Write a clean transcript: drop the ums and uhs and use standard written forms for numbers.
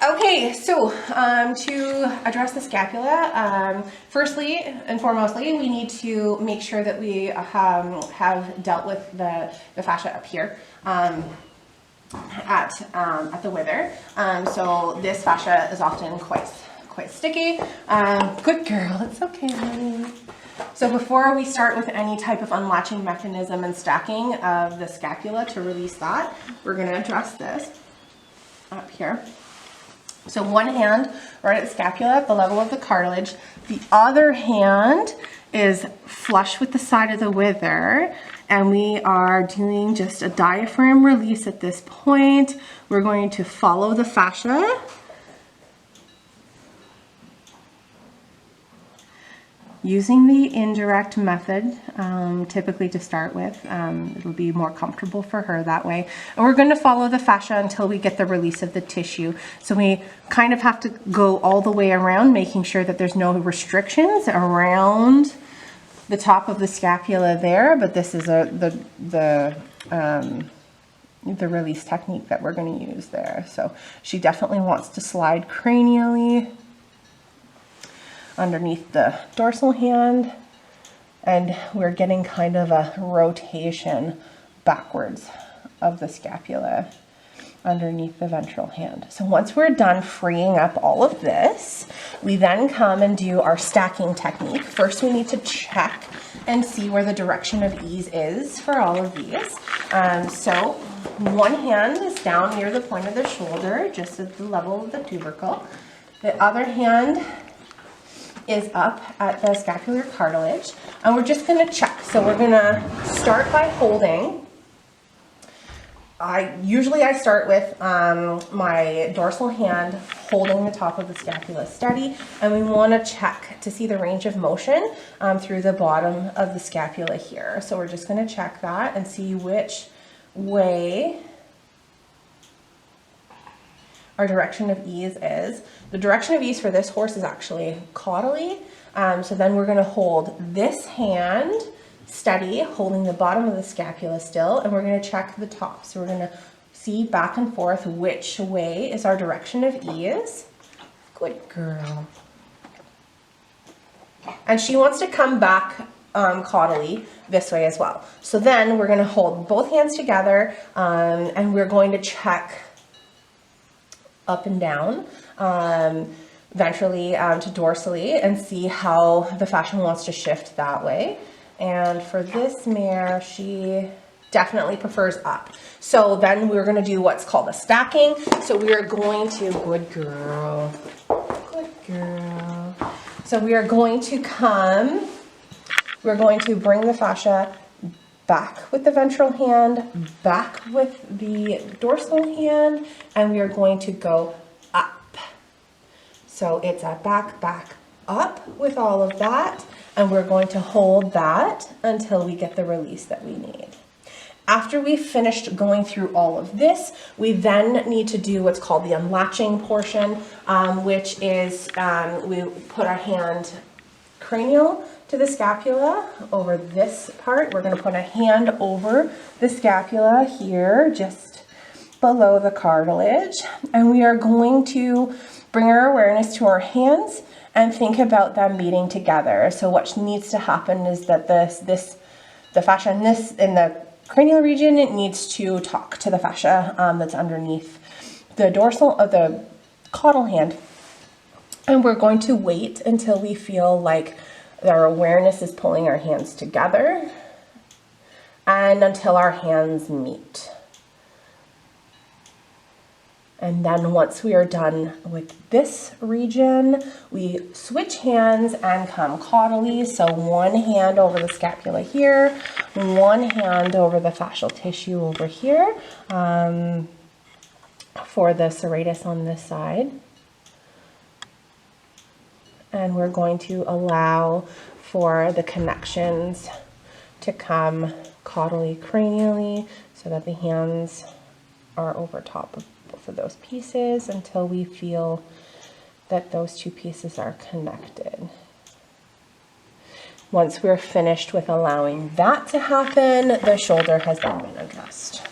Okay, so to address the scapula, firstly and foremostly, we need to make sure that we have dealt with the fascia up here at the wither. So this fascia is often quite sticky. Good girl, it's okay, honey. So before we start with any type of unlatching mechanism and stacking of the scapula to release that, we're going to address this up here. So one hand right at the scapula at the level of the cartilage. The other hand is flush with the side of the wither, and we are doing just a diaphragm release at this point. We're going to follow the fascia. Using the indirect method, typically to start with, it'll be more comfortable for her that way. And we're going to follow the fascia until we get the release of the tissue. So we kind of have to go all the way around, making sure that there's no restrictions around the top of the scapula there. But this is the release technique that we're going to use there. So she definitely wants to slide cranially underneath the dorsal hand, and we're getting kind of a rotation backwards of the scapula underneath the ventral hand. So once we're done freeing up all of this, we then come and do our stacking technique. First, we need to check and see where the direction of ease is for all of these. So one hand is down near the point of the shoulder, just at the level of the tubercle. The other hand is up at the scapular cartilage, and we're just going to check. So we're going to start by holding. Usually I start with my dorsal hand holding the top of the scapula steady, and we want to check to see the range of motion through the bottom of the scapula here. So we're just going to check that and see which way our direction of ease is. The direction of ease for this horse is actually caudally. So then we're going to hold this hand steady, holding the bottom of the scapula still, and we're going to check the top. So we're going to see back and forth which way is our direction of ease. Good girl. And she wants to come back caudally this way as well. So then we're going to hold both hands together, and we're going to check up and down, ventrally to dorsally, and see how the fascia wants to shift that way. And for this mare, she definitely prefers up. So then we're going to do what's called a stacking. So we are going to, good girl, good girl. So we are going to we're going to bring the fascia back with the ventral hand, back with the dorsal hand, and we are going to go up. So it's a back, back, up with all of that, and we're going to hold that until we get the release that we need. After we've finished going through all of this, we then need to do what's called the unlatching portion, which is we put our hand cranial to the scapula over this part. We're going to put a hand over the scapula here, just below the cartilage, and we are going to bring our awareness to our hands and think about them meeting together. So what needs to happen is that the fascia in the cranial region, it needs to talk to the fascia that's underneath the dorsal of the caudal hand, and we're going to wait until we feel like our awareness is pulling our hands together and until our hands meet. And then once we are done with this region, we switch hands and come caudally. So one hand over the scapula here, one hand over the fascial tissue over here for the serratus on this side. And we're going to allow for the connections to come caudally cranially so that the hands are over top of both of those pieces until we feel that those two pieces are connected. Once we're finished with allowing that to happen, the shoulder has then been addressed.